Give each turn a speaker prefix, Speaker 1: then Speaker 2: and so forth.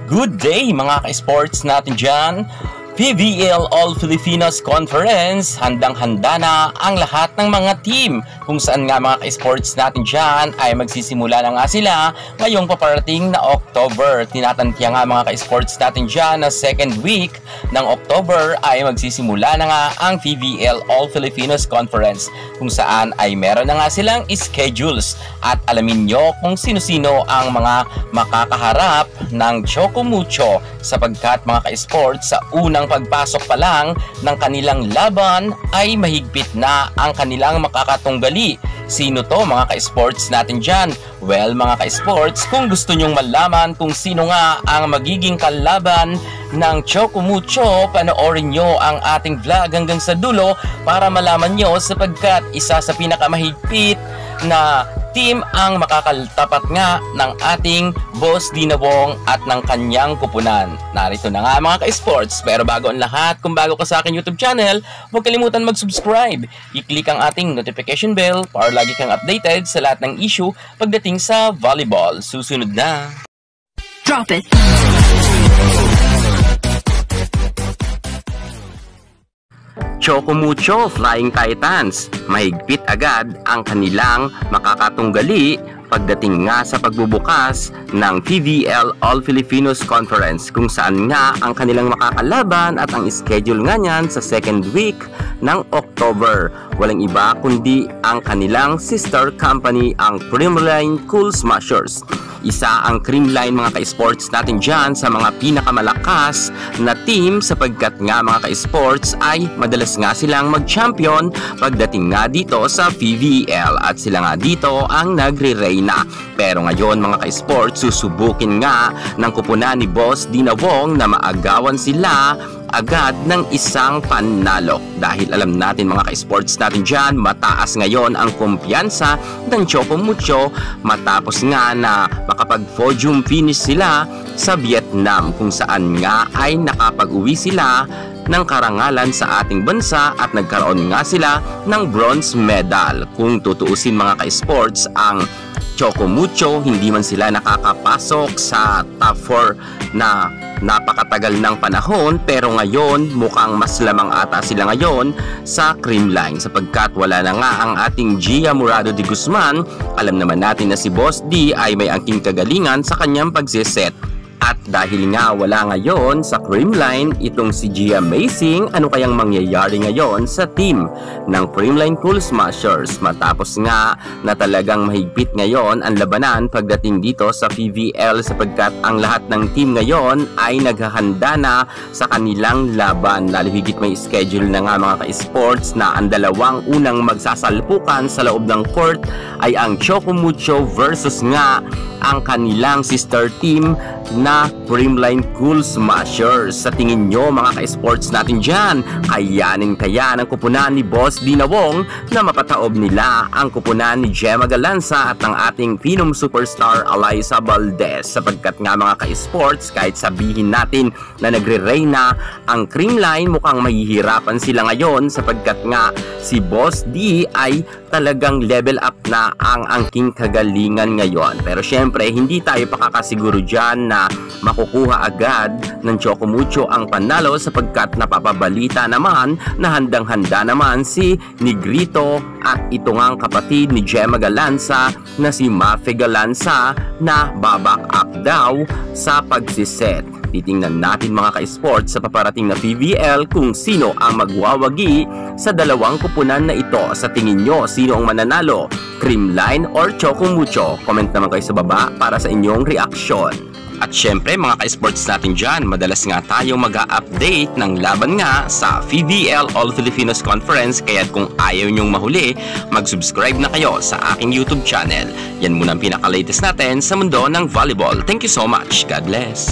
Speaker 1: Good day mga ka-sports natin dyan. PVL All Filipinos Conference, handang-handa na ang lahat ng mga team kung saan nga mga ka-sports natin dyan ay magsisimula na nga sila ngayong paparating na October. Tinatantya nga mga ka-sports natin dyan na second week ng October ay magsisimula na nga ang PVL All Filipinos Conference kung saan ay meron na nga silang schedules at alamin nyo kung sino-sino ang mga makakaharap ng Choco Mucho sapagkat mga ka-sports sa unang pagpasok pa lang ng kanilang laban ay mahigpit na ang kanilang makakatunggali. Sino to mga ka-sports natin dyan? Well mga ka-sports, kung gusto nyong malaman kung sino nga ang magiging kalaban ng Choco Mucho, panoorin nyo ang ating vlog hanggang sa dulo para malaman nyo sapagkat isa sa pinakamahigpit na team ang makakaltapat nga ng ating Boss Dina Wong at ng kanyang kupunan. Narito na nga mga ka-sports, pero bago ang lahat, kung bago ka sa aking YouTube channel, huwag kalimutan mag-subscribe. I-click ang ating notification bell para lagi kang updated sa lahat ng issue pagdating sa volleyball. Susunod na.
Speaker 2: Drop it!
Speaker 1: Choco Mucho Flying Titans, mahigpit agad ang kanilang makakatunggali pagdating nga sa pagbubukas ng PVL All Filipinos Conference kung saan nga ang kanilang makakalaban at ang schedule nga niyan sa second week ng October. Walang iba kundi ang kanilang sister company, ang Creamline Cool Smashers. Isa ang Creamline mga ka-sports natin dyan sa mga pinakamalakas na team sapagkat nga mga ka-sports ay madalas nga silang mag-champion pagdating nga dito sa PVL at sila nga dito ang nagre-reyna. Pero ngayon mga ka-sports, susubukin nga ng kupunan ni Boss Dina Wong na maagawan sila agad ng isang panalo dahil alam natin mga ka-sports natin dyan, mataas ngayon ang kumpiyansa ng Choco Mucho matapos nga na makapag-podium finish sila sa Vietnam kung saan nga ay nakapag-uwi sila ng karangalan sa ating bansa at nagkaroon nga sila ng bronze medal. Kung tutuusin mga ka-sports, ang Choco Mucho hindi man sila nakakapasok sa top 4 na napakatagal ng panahon, pero ngayon mukhang mas lamang ata sila ngayon sa Creamline sapagkat wala na nga ang ating Gia Murado de Guzman. Alam naman natin na si Boss D ay may angking kagalingan sa kanyang pagsiset. At dahil nga wala ngayon sa Creamline itong si Gia Amazing, ano kayang mangyayari ngayon sa team ng Creamline Cool Smashers matapos nga na talagang mahigpit ngayon ang labanan pagdating dito sa PVL sapagkat ang lahat ng team ngayon ay naghahanda na sa kanilang laban. Lalo higit may schedule na nga mga ka-sports na ang dalawang unang magsasalpukan sa loob ng court ay ang Choco Mucho versus nga ang kanilang sister team na Creamline Cool Smashers. Sa tingin nyo mga ka-sports natin dyan, kayanin kaya ng kupunan ni Boss Dina Wong na mapataob nila ang kupunan ni Gemma Galanza at ng ating Phenom superstar Alyssa Valdez sapagkat nga mga ka-sports, kahit sabihin natin na nagre-reyna ang Creamline, mukhang mahihirapan sila ngayon sapagkat nga si Boss D ay talagang level up na ang angking kagalingan ngayon. Pero syempre hindi tayo pakakasiguro dyan na makukuha agad ng Choco Mucho ang panalo sapagkat napapabalita naman na handang-handa naman si Negrito at ito ngang kapatid ni Gemma Galanza na si Mafe Galanza na baback up daw sa pagsiset. Titingnan natin mga ka-sports sa paparating na PVL kung sino ang magwawagi sa dalawang kupunan na ito. Sa tingin nyo, sino ang mananalo? Creamline or Choco Mucho? Comment naman kayo sa baba para sa inyong reaksyon. At syempre mga ka-sports natin dyan, madalas nga tayong mag-update ng laban nga sa PVL All Filipinos Conference, kaya kung ayaw nyong mahuli, mag-subscribe na kayo sa aking YouTube channel. Yan muna ang pinaka-latest natin sa mundo ng volleyball. Thank you so much. God bless.